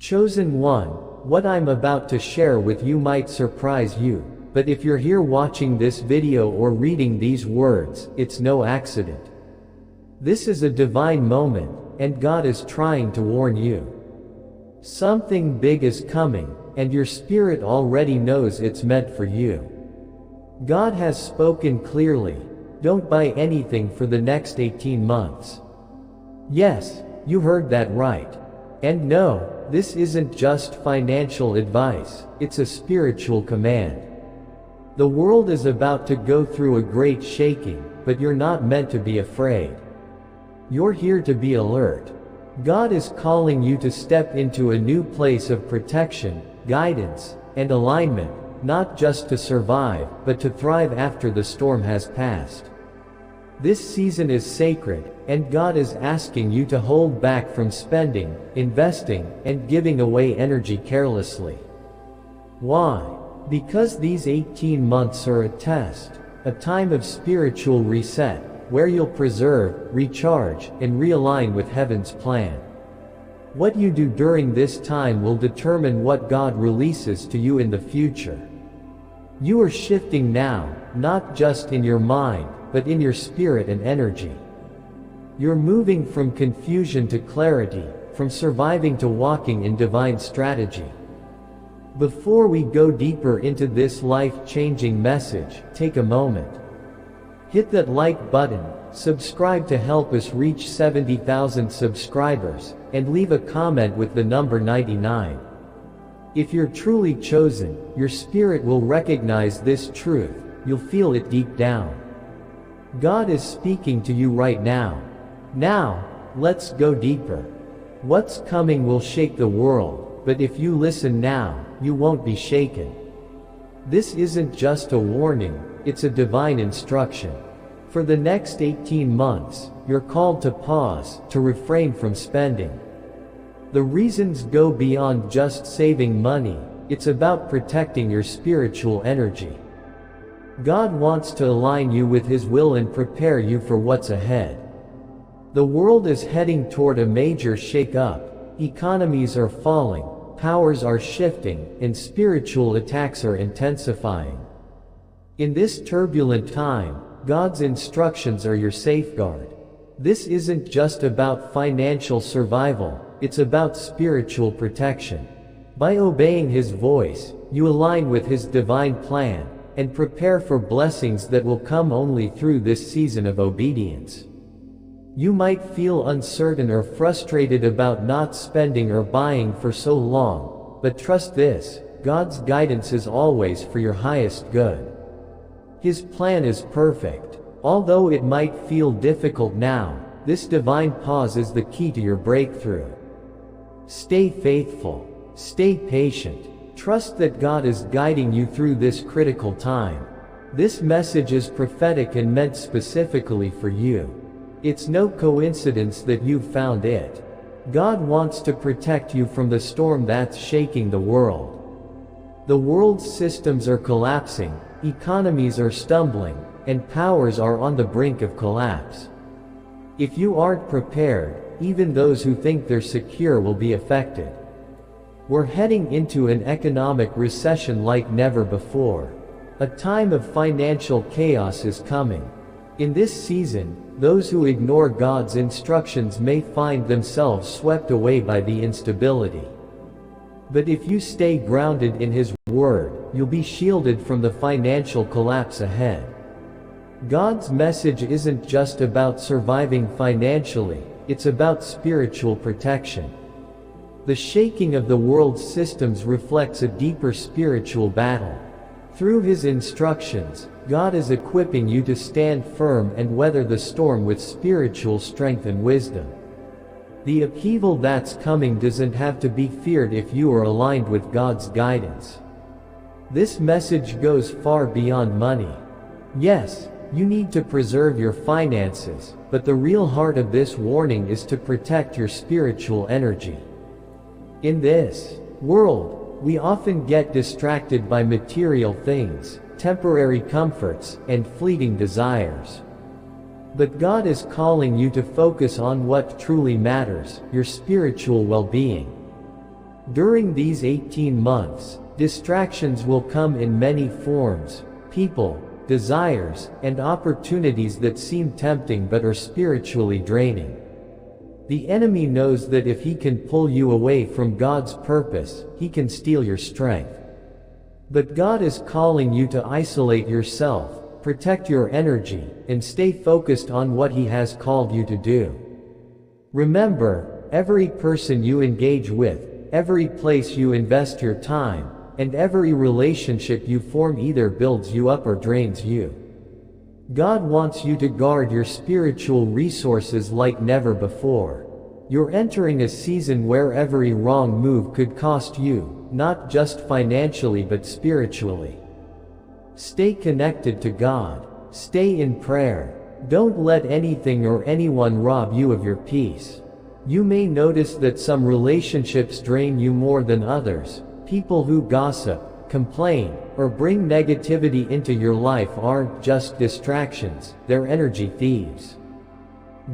Chosen one, what I'm about to share with you might surprise you, but if you're here watching this video or reading these words, it's no accident. This is a divine moment, and God is trying to warn you. Something big is coming, and your spirit already knows it's meant for you. God has spoken clearly. Don't buy anything for the next 18 months. Yes, you heard that right. And no, this isn't just financial advice, it's a spiritual command. The world is about to go through a great shaking, but you're not meant to be afraid. You're here to be alert. God is calling you to step into a new place of protection, guidance, and alignment, not just to survive, but to thrive after the storm has passed. This season is sacred, and God is asking you to hold back from spending, investing, and giving away energy carelessly. Why? Because these 18 months are a test, a time of spiritual reset, where you'll preserve, recharge, and realign with heaven's plan. What you do during this time will determine what God releases to you in the future. You are shifting now, not just in your mind, but in your spirit and energy. You're moving from confusion to clarity, from surviving to walking in divine strategy. Before we go deeper into this life-changing message, take a moment. Hit that like button, subscribe to help us reach 70,000 subscribers, and leave a comment with the number 99. If you're truly chosen, your spirit will recognize this truth, you'll feel it deep down. God is speaking to you right now. Now, let's go deeper. What's coming will shake the world, but if you listen now, you won't be shaken. This isn't just a warning, it's a divine instruction. For the next 18 months, you're called to pause, to refrain from spending. The reasons go beyond just saving money, it's about protecting your spiritual energy. God wants to align you with His will and prepare you for what's ahead. The world is heading toward a major shake-up. Economies are falling, powers are shifting, and spiritual attacks are intensifying. In this turbulent time, God's instructions are your safeguard. This isn't just about financial survival, it's about spiritual protection. By obeying His voice, you align with His divine plan, and prepare for blessings that will come only through this season of obedience. You might feel uncertain or frustrated about not spending or buying for so long, but trust this, God's guidance is always for your highest good. His plan is perfect. Although it might feel difficult now, this divine pause is the key to your breakthrough. Stay faithful. Stay patient. Trust that God is guiding you through this critical time. This message is prophetic and meant specifically for you. It's no coincidence that you've found it. God wants to protect you from the storm that's shaking the world. The world's systems are collapsing, economies are stumbling, and powers are on the brink of collapse. If you aren't prepared, even those who think they're secure will be affected. We're heading into an economic recession like never before. A time of financial chaos is coming. In this season, those who ignore God's instructions may find themselves swept away by the instability. But if you stay grounded in His Word, you'll be shielded from the financial collapse ahead. God's message isn't just about surviving financially, it's about spiritual protection. The shaking of the world's systems reflects a deeper spiritual battle. Through His instructions, God is equipping you to stand firm and weather the storm with spiritual strength and wisdom. The upheaval that's coming doesn't have to be feared if you are aligned with God's guidance. This message goes far beyond money. Yes, you need to preserve your finances, but the real heart of this warning is to protect your spiritual energy. In this world, we often get distracted by material things, temporary comforts, and fleeting desires. But God is calling you to focus on what truly matters, your spiritual well-being. During these 18 months, distractions will come in many forms: people, desires, and opportunities that seem tempting but are spiritually draining. The enemy knows that if he can pull you away from God's purpose, he can steal your strength. But God is calling you to isolate yourself, protect your energy, and stay focused on what He has called you to do. Remember, every person you engage with, every place you invest your time, and every relationship you form either builds you up or drains you. God wants you to guard your spiritual resources like never before. You're entering a season where every wrong move could cost you, not just financially but spiritually. Stay connected to God. Stay in prayer. Don't let anything or anyone rob you of your peace. You may notice that some relationships drain you more than others. People who gossip, complain, or bring negativity into your life aren't just distractions, they're energy thieves.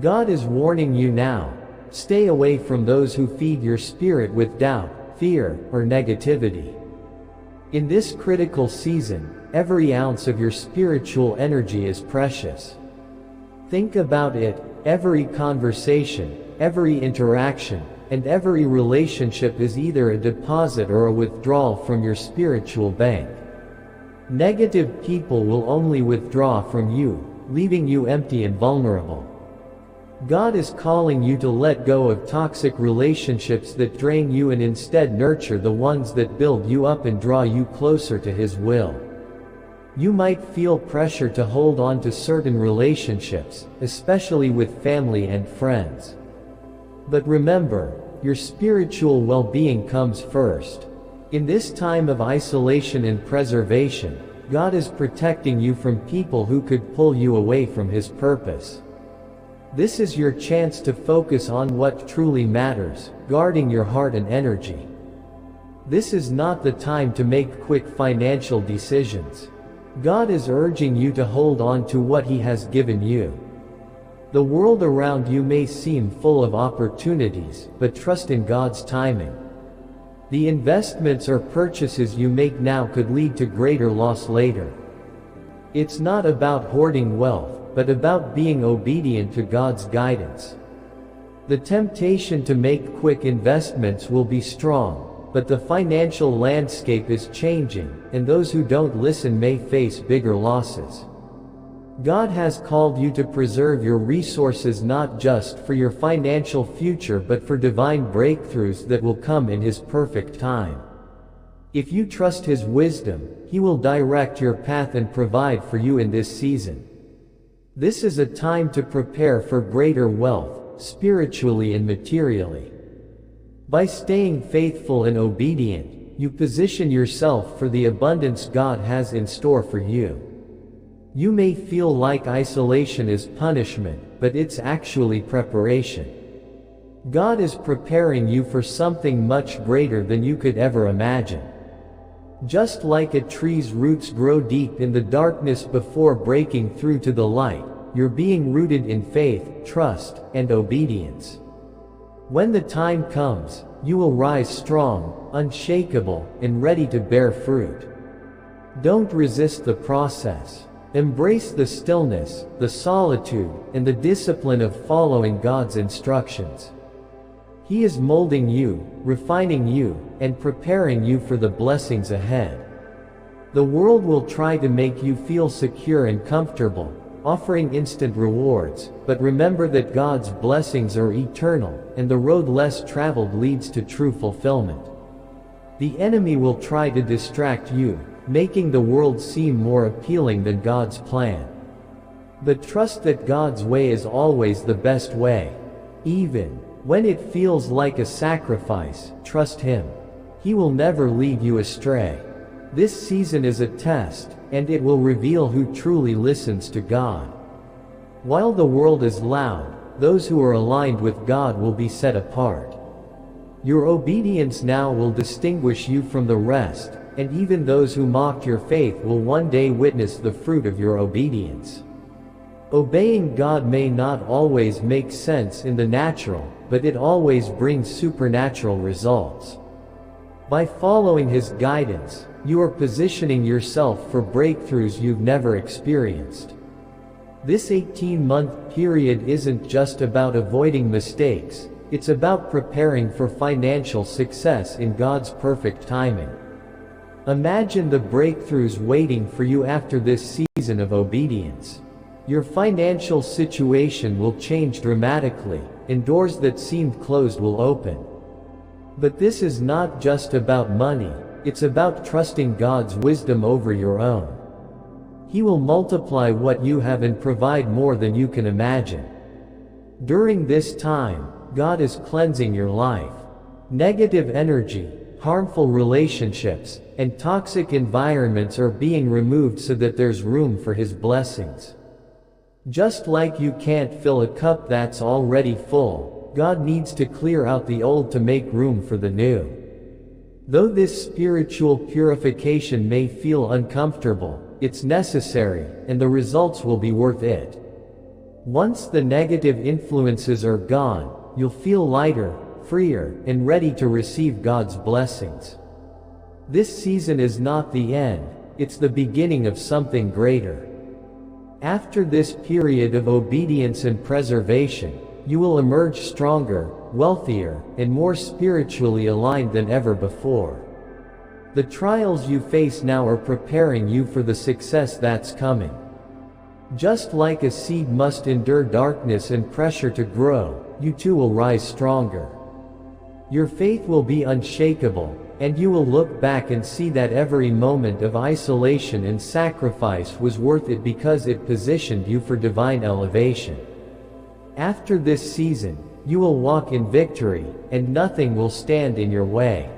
God is warning you now. Stay away from those who feed your spirit with doubt, fear, or negativity. In this critical season, every ounce of your spiritual energy is precious. Think about it: every conversation, every interaction, and every relationship is either a deposit or a withdrawal from your spiritual bank. Negative people will only withdraw from you, leaving you empty and vulnerable. God is calling you to let go of toxic relationships that drain you and instead nurture the ones that build you up and draw you closer to His will. You might feel pressure to hold on to certain relationships, especially with family and friends. But remember, your spiritual well-being comes first. In this time of isolation and preservation, God is protecting you from people who could pull you away from His purpose. This is your chance to focus on what truly matters, guarding your heart and energy. This is not the time to make quick financial decisions. God is urging you to hold on to what He has given you. The world around you may seem full of opportunities, but trust in God's timing. The investments or purchases you make now could lead to greater loss later. It's not about hoarding wealth, but about being obedient to God's guidance. The temptation to make quick investments will be strong, but the financial landscape is changing, and those who don't listen may face bigger losses. God has called you to preserve your resources not just for your financial future but for divine breakthroughs that will come in His perfect time. If you trust His wisdom, He will direct your path and provide for you in this season. This is a time to prepare for greater wealth, spiritually and materially. By staying faithful and obedient, you position yourself for the abundance God has in store for you. You may feel like isolation is punishment, but it's actually preparation. God is preparing you for something much greater than you could ever imagine. Just like a tree's roots grow deep in the darkness before breaking through to the light, you're being rooted in faith, trust, and obedience. When the time comes, you will rise strong, unshakable, and ready to bear fruit. Don't resist the process. Embrace the stillness, the solitude, and the discipline of following God's instructions. He is molding you, refining you, and preparing you for the blessings ahead. The world will try to make you feel secure and comfortable, offering instant rewards, but remember that God's blessings are eternal, and the road less traveled leads to true fulfillment. The enemy will try to distract you, making the world seem more appealing than God's plan. But trust that God's way is always the best way. Even when it feels like a sacrifice, trust Him. He will never lead you astray. This season is a test, and it will reveal who truly listens to God. While the world is loud, those who are aligned with God will be set apart. Your obedience now will distinguish you from the rest, and even those who mocked your faith will one day witness the fruit of your obedience. Obeying God may not always make sense in the natural, but it always brings supernatural results. By following His guidance, you are positioning yourself for breakthroughs you've never experienced. This 18-month period isn't just about avoiding mistakes, it's about preparing for financial success in God's perfect timing. Imagine the breakthroughs waiting for you after this season of obedience. Your financial situation will change dramatically, and doors that seemed closed will open. But this is not just about money, it's about trusting God's wisdom over your own. He will multiply what you have and provide more than you can imagine. During this time, God is cleansing your life. Negative energy, harmful relationships, and toxic environments are being removed so that there's room for His blessings. Just like you can't fill a cup that's already full, God needs to clear out the old to make room for the new. Though this spiritual purification may feel uncomfortable, it's necessary, and the results will be worth it. Once the negative influences are gone, you'll feel lighter, freer, and ready to receive God's blessings. This season is not the end, it's the beginning of something greater. After this period of obedience and preservation, you will emerge stronger, wealthier, and more spiritually aligned than ever before. The trials you face now are preparing you for the success that's coming. Just like a seed must endure darkness and pressure to grow, you too will rise stronger. Your faith will be unshakable, and you will look back and see that every moment of isolation and sacrifice was worth it because it positioned you for divine elevation. After this season, you will walk in victory, and nothing will stand in your way.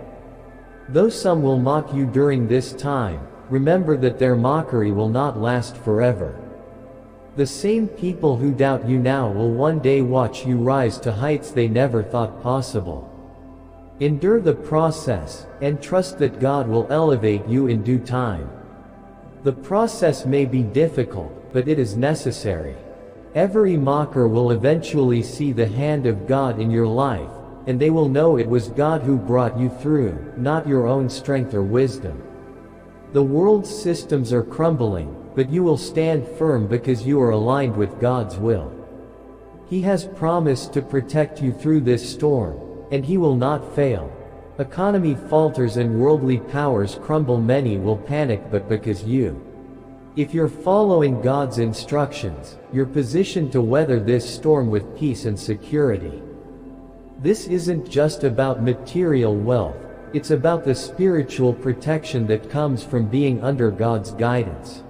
Though some will mock you during this time, remember that their mockery will not last forever. The same people who doubt you now will one day watch you rise to heights they never thought possible. Endure the process, and trust that God will elevate you in due time. The process may be difficult, but it is necessary. Every mocker will eventually see the hand of God in your life, and they will know it was God who brought you through, not your own strength or wisdom. The world's systems are crumbling, but you will stand firm because you are aligned with God's will. He has promised to protect you through this storm, and He will not fail. Economy falters and worldly powers crumble, many will panic, but because if you're following God's instructions, you're positioned to weather this storm with peace and security. This isn't just about material wealth, it's about the spiritual protection that comes from being under God's guidance.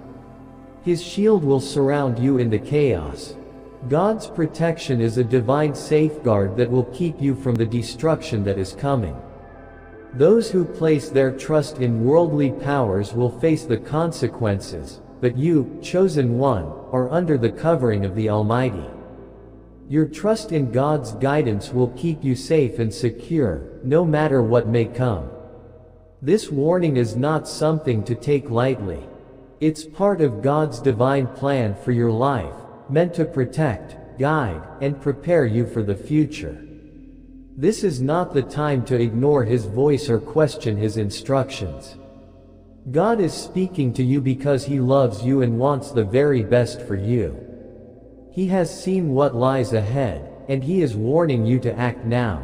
His shield will surround you in the chaos. God's protection is a divine safeguard that will keep you from the destruction that is coming. Those who place their trust in worldly powers will face the consequences, but you, chosen one, are under the covering of the Almighty. Your trust in God's guidance will keep you safe and secure, no matter what may come. This warning is not something to take lightly. It's part of God's divine plan for your life, meant to protect, guide, and prepare you for the future. This is not the time to ignore His voice or question His instructions. God is speaking to you because He loves you and wants the very best for you. He has seen what lies ahead, and He is warning you to act now.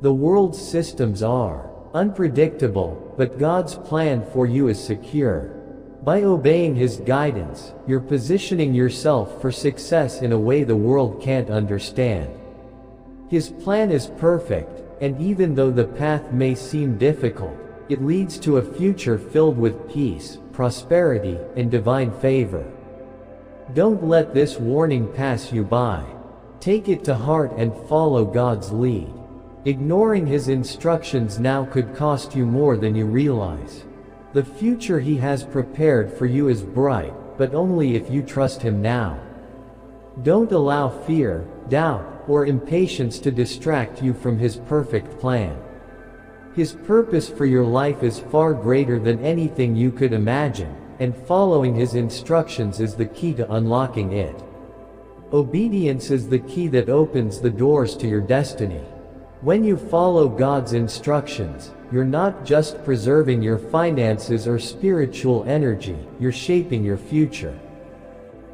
The world's systems are unpredictable, but God's plan for you is secure. By obeying His guidance, you're positioning yourself for success in a way the world can't understand. His plan is perfect, and even though the path may seem difficult, it leads to a future filled with peace, prosperity, and divine favor. Don't let this warning pass you by. Take it to heart and follow God's lead. Ignoring His instructions now could cost you more than you realize. The future He has prepared for you is bright, but only if you trust Him now. Don't allow fear, doubt, or impatience to distract you from His perfect plan. His purpose for your life is far greater than anything you could imagine, and following His instructions is the key to unlocking it. Obedience is the key that opens the doors to your destiny. When you follow God's instructions, you're not just preserving your finances or spiritual energy, you're shaping your future.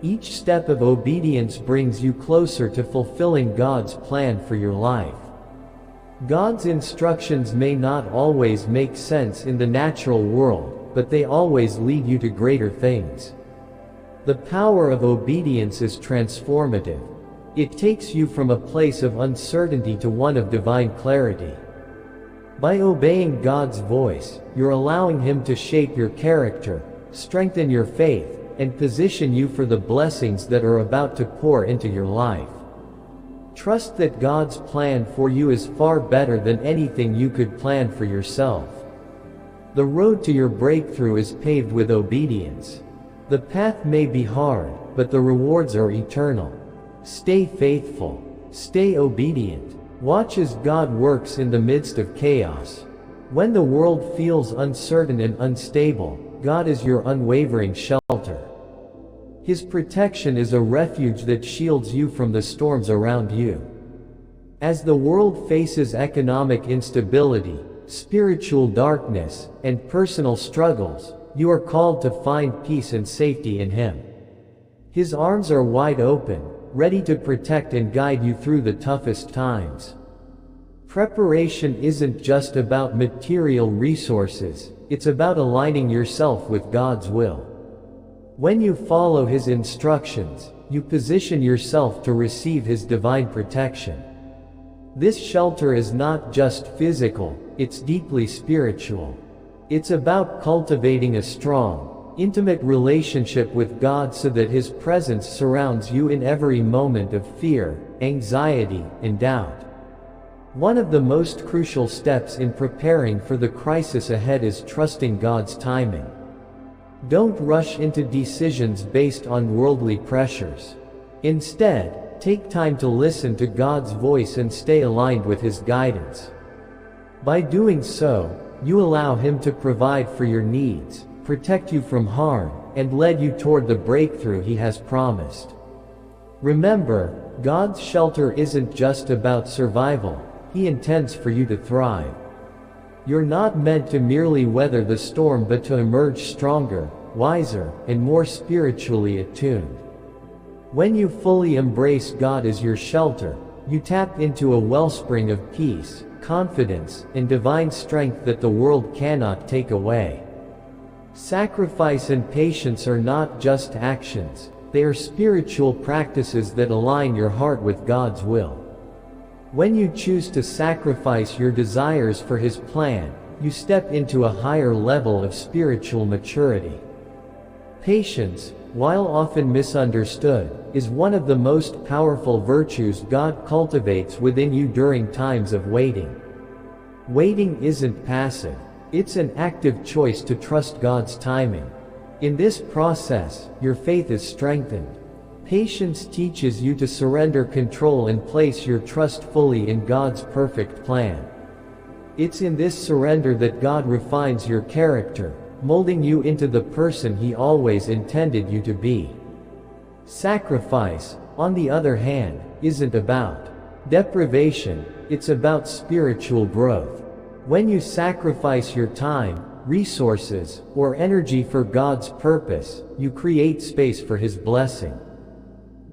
Each step of obedience brings you closer to fulfilling God's plan for your life. God's instructions may not always make sense in the natural world, but they always lead you to greater things. The power of obedience is transformative. It takes you from a place of uncertainty to one of divine clarity. By obeying God's voice, you're allowing Him to shape your character, strengthen your faith, and position you for the blessings that are about to pour into your life. Trust that God's plan for you is far better than anything you could plan for yourself. The road to your breakthrough is paved with obedience. The path may be hard, but the rewards are eternal. Stay faithful. Stay obedient. Watch as God works in the midst of chaos. When the world feels uncertain and unstable, God is your unwavering shelter. His protection is a refuge that shields you from the storms around you. As the world faces economic instability, spiritual darkness, and personal struggles, you are called to find peace and safety in Him. His arms are wide open, ready to protect and guide you through the toughest times. Preparation isn't just about material resources, it's about aligning yourself with God's will. When you follow His instructions, you position yourself to receive His divine protection. This shelter is not just physical, it's deeply spiritual. It's about cultivating a strong, intimate relationship with God so that His presence surrounds you in every moment of fear, anxiety, and doubt. One of the most crucial steps in preparing for the crisis ahead is trusting God's timing. Don't rush into decisions based on worldly pressures. Instead, take time to listen to God's voice and stay aligned with His guidance. By doing so, you allow Him to provide for your needs, protect you from harm, and lead you toward the breakthrough He has promised. Remember, God's shelter isn't just about survival, He intends for you to thrive. You're not meant to merely weather the storm but to emerge stronger, wiser, and more spiritually attuned. When you fully embrace God as your shelter, you tap into a wellspring of peace, confidence, and divine strength that the world cannot take away. Sacrifice and patience are not just actions, they are spiritual practices that align your heart with God's will. When you choose to sacrifice your desires for His plan, you step into a higher level of spiritual maturity. Patience, while often misunderstood, is one of the most powerful virtues God cultivates within you during times of waiting. Waiting isn't passive, it's an active choice to trust God's timing. In this process, your faith is strengthened. Patience teaches you to surrender control and place your trust fully in God's perfect plan. It's in this surrender that God refines your character, molding you into the person He always intended you to be. Sacrifice, on the other hand, isn't about deprivation, it's about spiritual growth. When you sacrifice your time, resources, or energy for God's purpose, you create space for His blessing.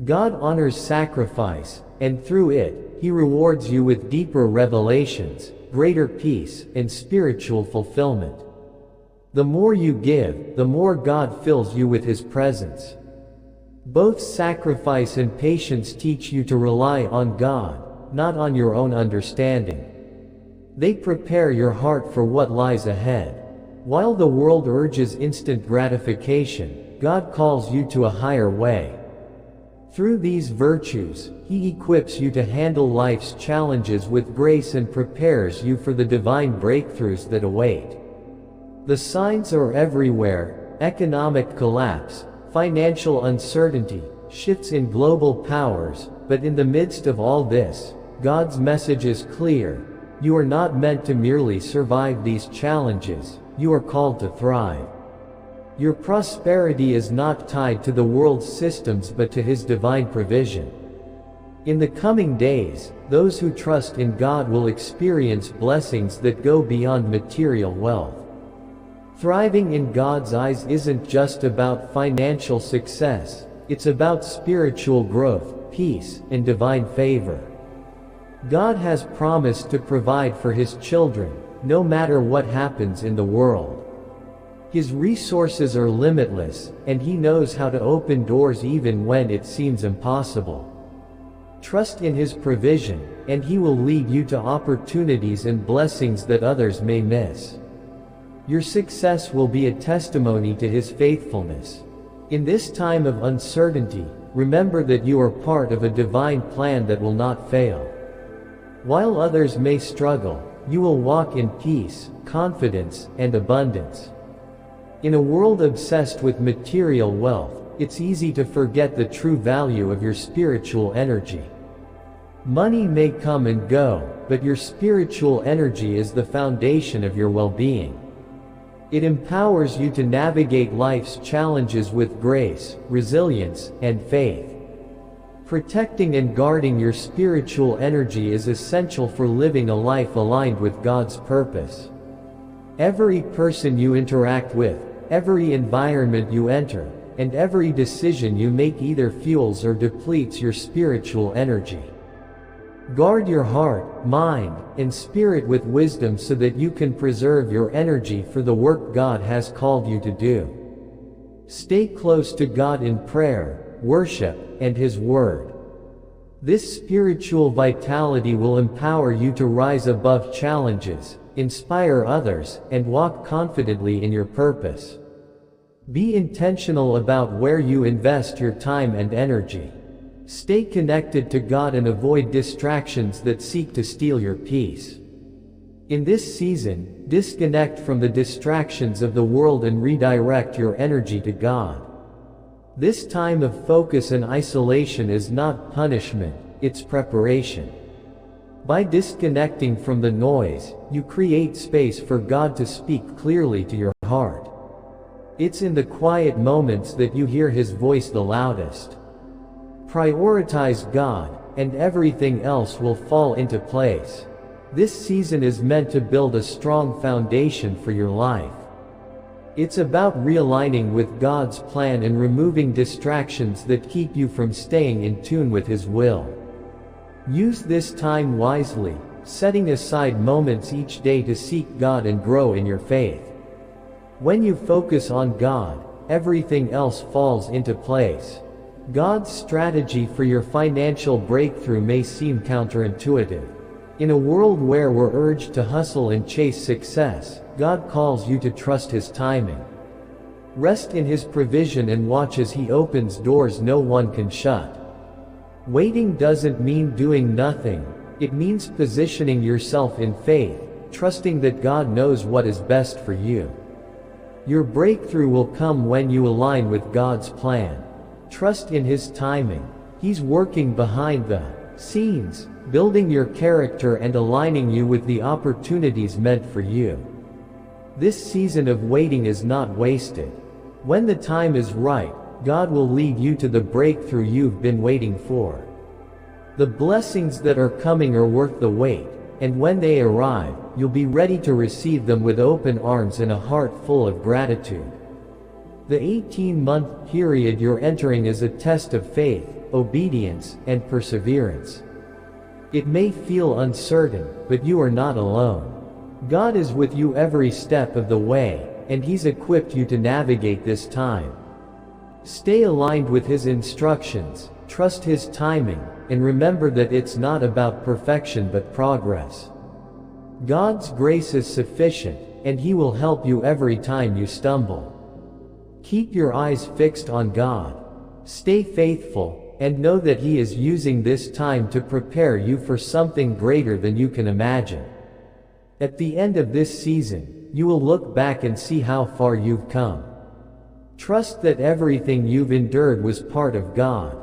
God honors sacrifice, and through it, He rewards you with deeper revelations, greater peace, and spiritual fulfillment. The more you give, the more God fills you with His presence. Both sacrifice and patience teach you to rely on God, not on your own understanding. They prepare your heart for what lies ahead. While the world urges instant gratification, God calls you to a higher way. Through these virtues, He equips you to handle life's challenges with grace and prepares you for the divine breakthroughs that await. The signs are everywhere: economic collapse, financial uncertainty, shifts in global powers, but in the midst of all this, God's message is clear. You are not meant to merely survive these challenges, you are called to thrive. Your prosperity is not tied to the world's systems but to His divine provision. In the coming days, those who trust in God will experience blessings that go beyond material wealth. Thriving in God's eyes isn't just about financial success, it's about spiritual growth, peace, and divine favor. God has promised to provide for His children, no matter what happens in the world. His resources are limitless, and He knows how to open doors even when it seems impossible. Trust in His provision, and He will lead you to opportunities and blessings that others may miss. Your success will be a testimony to His faithfulness. In this time of uncertainty, remember that you are part of a divine plan that will not fail. While others may struggle, you will walk in peace, confidence, and abundance. In a world obsessed with material wealth, it's easy to forget the true value of your spiritual energy. Money may come and go, but your spiritual energy is the foundation of your well-being. It empowers you to navigate life's challenges with grace, resilience, and faith. Protecting and guarding your spiritual energy is essential for living a life aligned with God's purpose. Every person you interact with, every environment you enter, and every decision you make either fuels or depletes your spiritual energy. Guard your heart, mind, and spirit with wisdom so that you can preserve your energy for the work God has called you to do. Stay close to God in prayer, worship, and His Word. This spiritual vitality will empower you to rise above challenges, inspire others, and walk confidently in your purpose. Be intentional about where you invest your time and energy. Stay connected to God and avoid distractions that seek to steal your peace. In this season, disconnect from the distractions of the world and redirect your energy to God. This time of focus and isolation is not punishment, it's preparation. By disconnecting from the noise, you create space for God to speak clearly to your heart. It's in the quiet moments that you hear His voice the loudest. Prioritize God, and everything else will fall into place. This season is meant to build a strong foundation for your life. It's about realigning with God's plan and removing distractions that keep you from staying in tune with His will. Use this time wisely, setting aside moments each day to seek God and grow in your faith. When you focus on God, everything else falls into place. God's strategy for your financial breakthrough may seem counterintuitive. In a world where we're urged to hustle and chase success, God calls you to trust His timing. Rest in His provision and watch as He opens doors no one can shut. Waiting doesn't mean doing nothing, it means positioning yourself in faith, trusting that God knows what is best for you. Your breakthrough will come when you align with God's plan. Trust in His timing. He's working behind the scenes, building your character and aligning you with the opportunities meant for you. This season of waiting is not wasted. When the time is right, God will lead you to the breakthrough you've been waiting for. The blessings that are coming are worth the wait, and when they arrive, you'll be ready to receive them with open arms and a heart full of gratitude. The 18-month period you're entering is a test of faith, obedience, and perseverance. It may feel uncertain, but you are not alone. God is with you every step of the way, and He's equipped you to navigate this time. Stay aligned with His instructions, trust His timing, and remember that it's not about perfection but progress. God's grace is sufficient, and He will help you every time you stumble. Keep your eyes fixed on God. Stay faithful, and know that He is using this time to prepare you for something greater than you can imagine. At the end of this season, you will look back and see how far you've come. Trust that everything you've endured was part of God.